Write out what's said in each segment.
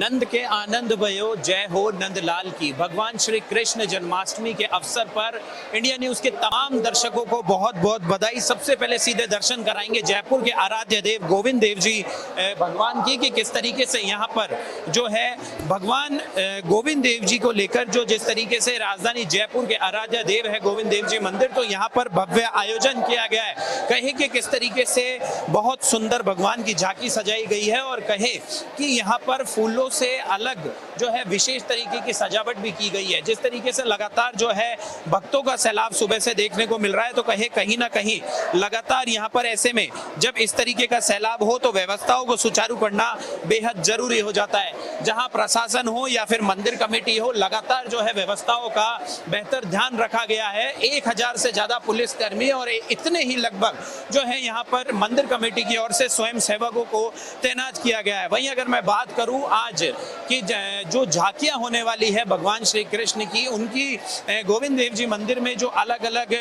नंद के आनंद भयो, जय हो नंदलाल की। भगवान श्री कृष्ण जन्माष्टमी के अवसर पर इंडिया न्यूज के तमाम दर्शकों को बहुत बहुत बधाई। सबसे पहले सीधे दर्शन कराएंगे जयपुर के आराध्य देव गोविंद देव जी भगवान की, कि किस तरीके से यहाँ पर जो है भगवान गोविंद देव जी को लेकर जो जिस तरीके से राजधानी जयपुर के आराध्य देव है गोविंद देव जी मंदिर, तो यहाँ पर भव्य आयोजन किया गया है। कहे कि किस तरीके से बहुत सुंदर भगवान की झांकी सजाई गई है और कहे कि यहाँ पर फूलों से अलग जो है विशेष तरीके की सजावट भी की गई है। जिस तरीके से लगातार जो है भक्तों का सैलाब सुबह से देखने को मिल रहा है, तो कहे कहीं ना कहीं लगातार यहाँ पर ऐसे में जब इस तरीके का सैलाब हो तो व्यवस्थाओं को सुचारू करना बेहद जरूरी हो जाता है। जहां प्रशासन हो या फिर मंदिर कमेटी हो, लगातार जो है व्यवस्थाओं का बेहतर ध्यान रखा गया है। 1000 से ज्यादा पुलिसकर्मी और इतने ही लगभग जो है यहाँ पर मंदिर कमेटी की ओर से स्वयं सेवकों को तैनात किया गया है। वहीं अगर मैं बात करूं आज की जो झांकियां होने वाली है भगवान श्री कृष्ण की, उनकी गोविंद देव जी मंदिर में जो अलग अलग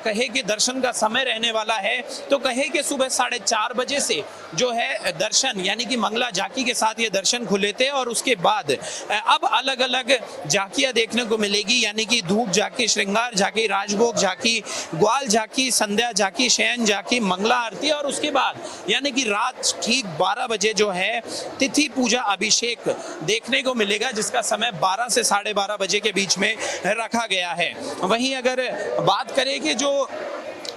कहे कि दर्शन का समय रहने वाला है, तो कहे कि सुबह 4:30 बजे से जो है दर्शन यानी कि मंगला झांकी के साथ ये दर्शन खुले थे और उसके बाद अब अलग अलग झांकियां देखने को मिलेगी, यानी कि धूप झांकी, श्रृंगार झांकी, राजभोग झांकी, ग्वाल झांकी, संध्या झांकी, शयन झांकी, मंगला आरती और उसके बाद यानी कि रात ठीक 12 बजे जो है तिथि पूजा अभिषेक देखने को मिलेगा, जिसका समय 12 से 12:30 बजे के बीच में रखा गया है। वहीं अगर बात करें कि जो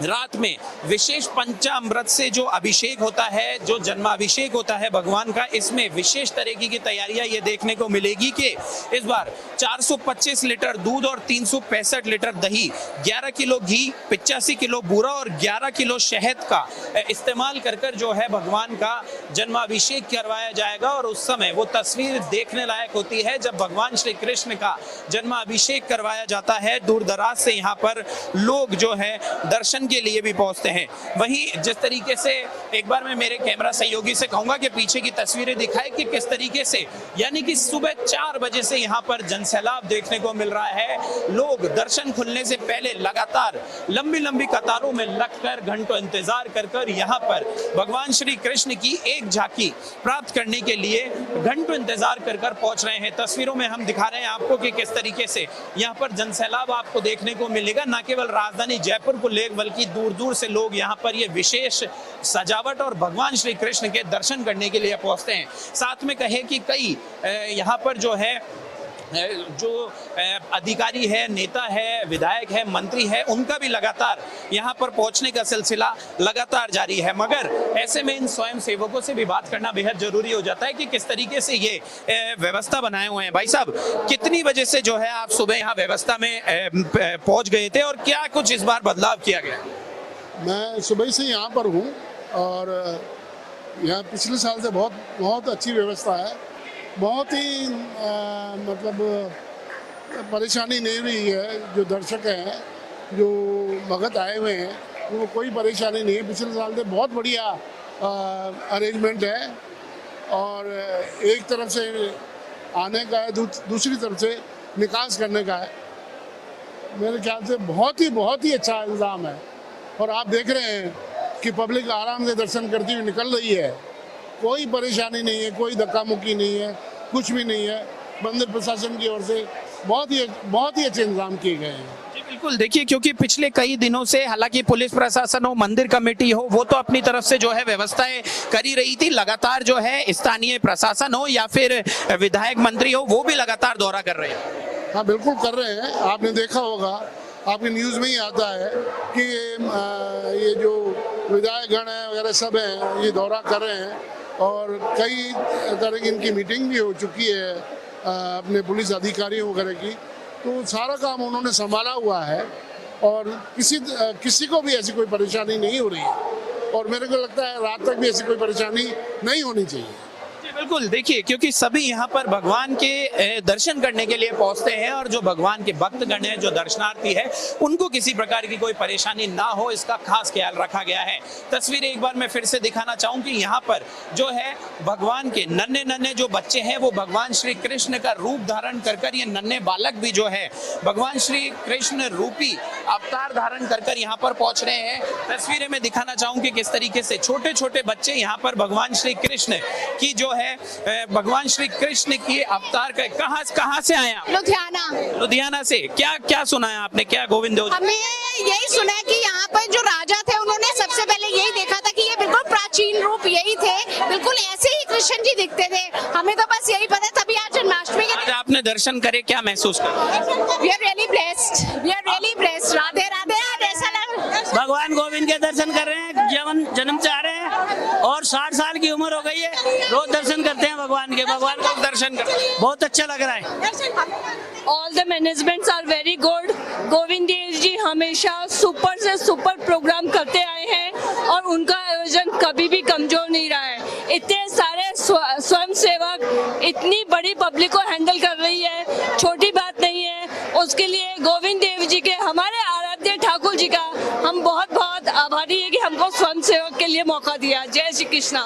रात में विशेष पंचामृत से जो अभिषेक होता है, जो जन्माभिषेक होता है भगवान का, इसमें विशेष तरीके की तैयारियां ये देखने को मिलेगी कि इस बार 425 लीटर दूध और 365 लीटर दही, 11 किलो घी, 85 किलो बूरा और 11 किलो शहद का इस्तेमाल कर कर जो है भगवान का जन्माभिषेक करवाया जाएगा। और उस समय वो तस्वीर देखने लायक होती है जब भगवान श्री कृष्ण का जन्माभिषेक करवाया जाता है। दूर दराज से यहाँ पर लोग जो है दर्शन के लिए भी पहुंचते हैं। वहीं जिस तरीके से एक बार मैं मेरे कैमरा सहयोगी से कहूंगा कि पीछे की तस्वीरें दिखाए कि किस तरीके से यानी कि सुबह 4 बजे से यहाँ पर जनसैलाब देखने को मिल रहा है। लोग दर्शन खुलने से पहले लगातार लंबी लंबी कतारों में लगकर घंटों इंतजार कर कर यहाँ पर भगवान श्री कृष्ण की एक झांकी प्राप्त करने के लिए घंटों इंतजार कर कर पहुंच रहे हैं। तस्वीरों में हम दिखा रहे हैं आपको कि किस तरीके से यहाँ पर जनसैलाब आपको देखने को मिलेगा। न केवल राजधानी जयपुर को लेकर बल्कि दूर दूर से लोग यहाँ पर ये विशेष सजावट और भगवान श्री कृष्ण के दर्शन करने के लिए पहुंचते हैं। साथ में कहे कि कई यहाँ पर जो है जो अधिकारी है, नेता है, विधायक है, मंत्री है, उनका भी लगातार यहाँ पर पहुंचने का सिलसिला लगातार जारी है। मगर ऐसे में इन स्वयं सेवकों से भी बात करना बेहद जरूरी हो जाता है कि किस तरीके से ये व्यवस्था बनाए हुए हैं। भाई साहब, कितनी बजे से जो है आप सुबह यहाँ व्यवस्था में पहुंच गए थे और क्या कुछ इस बार बदलाव किया गया? मैं सुबह से यहाँ पर हूँ और यहाँ पिछले साल से बहुत अच्छी व्यवस्था है। बहुत ही मतलब परेशानी नहीं हुई है। जो दर्शक हैं, जो भगत आए हुए हैं, उनको कोई परेशानी नहीं है। पिछले साल से बहुत बढ़िया अरेंजमेंट है और एक तरफ से आने का है, दूसरी तरफ से निकास करने का है। मेरे ख्याल से बहुत ही अच्छा इंतज़ाम है और आप देख रहे हैं कि पब्लिक आराम से दर्शन करती हुई निकल रही है। कोई परेशानी नहीं है, कोई धक्का मुक्की नहीं है, कुछ भी नहीं है। मंदिर प्रशासन की ओर से बहुत ही अच्छे इंतजाम किए गए हैं। जी बिल्कुल, देखिए क्योंकि पिछले कई दिनों से हालांकि पुलिस प्रशासन हो, मंदिर कमेटी हो, वो तो अपनी तरफ से जो है व्यवस्थाएं करी रही थी। लगातार जो है स्थानीय प्रशासन हो या फिर विधायक मंत्री हो, वो भी लगातार दौरा कर रहे हैं। हाँ बिल्कुल कर रहे हैं। आपने देखा होगा, आपकी न्यूज़ में ही आता है कि ये जो विधायकगण हैं वगैरह सब हैं, ये दौरा कर रहे हैं और कई तरह की इनकी मीटिंग भी हो चुकी है अपने पुलिस अधिकारियों वगैरह की। तो सारा काम उन्होंने संभाला हुआ है और किसी को भी ऐसी कोई परेशानी नहीं हो रही है और मेरे को लगता है रात तक भी ऐसी कोई परेशानी नहीं होनी चाहिए। बिल्कुल, देखिए क्योंकि सभी यहाँ पर भगवान के दर्शन करने के लिए पहुंचते हैं और जो भगवान के भक्तगण हैं, जो दर्शनार्थी है, उनको किसी प्रकार की कोई परेशानी ना हो, इसका खास ख्याल रखा गया है। तस्वीरें एक बार मैं फिर से दिखाना चाहूँ कि यहाँ पर जो है भगवान के नन्हे नन्हे जो बच्चे हैं, वो भगवान श्री कृष्ण का रूप धारण कर कर, ये नन्हे बालक भी जो है भगवान श्री कृष्ण रूपी अवतार धारण कर कर यहाँ पर पहुंच रहे हैं। तस्वीरें में दिखाना चाहूँ कि किस तरीके से छोटे छोटे बच्चे यहाँ पर भगवान श्री कृष्ण की जो है भगवान श्री कृष्ण की अवतार का कहाँ से आए आप? लुधियाना। लुधियाना से। क्या क्या सुना है आपने, क्या गोविंद देव? हमें यही सुना है कि यहाँ पर जो राजा थे उन्होंने सबसे पहले यही देखा था कि ये बिल्कुल प्राचीन रूप यही थे, बिल्कुल ऐसे ही कृष्ण जी दिखते थे। हमें तो बस यही पता, तभी आज जन्माष्टमी के आज आपने दर्शन करे, क्या महसूस कर? We are really blessed. Radhe Radhe. ऐसा लग भगवान गोविंद के दर्शन कर रहे हैं, जन्म चाह रहे हैं और 60 साल की उम्र हो गई है, रोज दर्शन करते हैं भगवान के। भगवान को दर्शन कर बहुत अच्छा लग रहा है। All the managements are very good. Govind Dev ji हमेशा सुपर से सुपर प्रोग्राम करते आए हैं और उनका आयोजन कभी भी कमजोर नहीं रहा है। इतने सारे स्वयं सेवक इतनी बड़ी पब्लिक को हैंडल कर रही है, छोटी बात नहीं है। उसके लिए गोविंद देव जी के, हमारे आराध्य ठाकुर जी का हम बहुत बहुत आभारी है कि हमको स्वयं सेवक के लिए मौका दिया। जय श्री कृष्णा।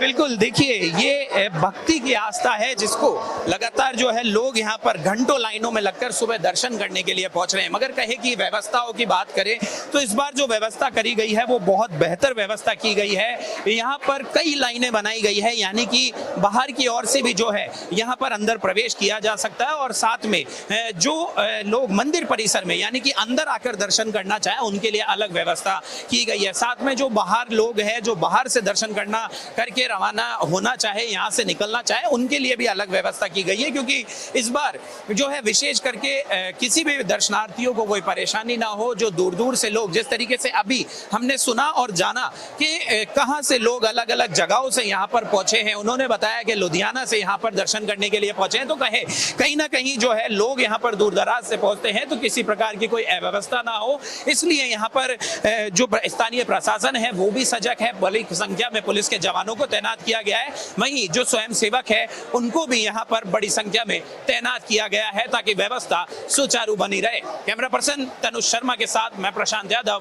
बिल्कुल, देखिए ये भक्ति की आस्था है जिसको लगातार जो है लोग यहाँ पर घंटों लाइनों में लगकर सुबह दर्शन करने के लिए पहुंच रहे हैं। मगर कहे कि व्यवस्थाओं की बात करें तो इस बार जो व्यवस्था करी गई है वो बहुत बेहतर व्यवस्था की गई है। यहाँ पर कई लाइनें बनाई गई है, यानी कि बाहर की ओर से भी जो है यहाँ पर अंदर प्रवेश किया जा सकता है और साथ में जो लोग मंदिर परिसर में यानी कि अंदर आकर दर्शन करना चाहे उनके लिए अलग व्यवस्था की गई है। साथ में जो बाहर लोग हैं, जो बाहर से दर्शन करना करके रवाना होना चाहे, यहाँ से निकलना चाहे, उनके लिए भी अलग व्यवस्था की गई है, क्योंकि इस बार जो है विशेष करके किसी भी दर्शनार्थियों को कोई परेशानी ना हो। जो दूर दूर से लोग, जिस तरीके से अभी हमने सुना और जाना कि कहाँ से लोग अलग अलग जगहों से यहाँ पर पहुंचे हैं, उन्होंने बताया कि लुधियाना से यहाँ पर दर्शन करने के लिए पहुंचे हैं। तो कहीं ना कहीं जो है लोग यहाँ पर दूर दराज से पहुंचते हैं तो किसी प्रकार की कोई अव्यवस्था ना हो, इसलिए यहाँ पर जो स्थानीय प्रशासन है वो भी सजग है। बड़ी संख्या में पुलिस के जवानों को तैनात किया गया है, वहीं जो स्वयं सेवक है उनको भी यहाँ पर बड़ी संख्या में तैनात किया गया है ताकि व्यवस्था सुचारू बनी रहे। कैमरा पर्सन तनुज शर्मा के साथ मैं प्रशांत यादव।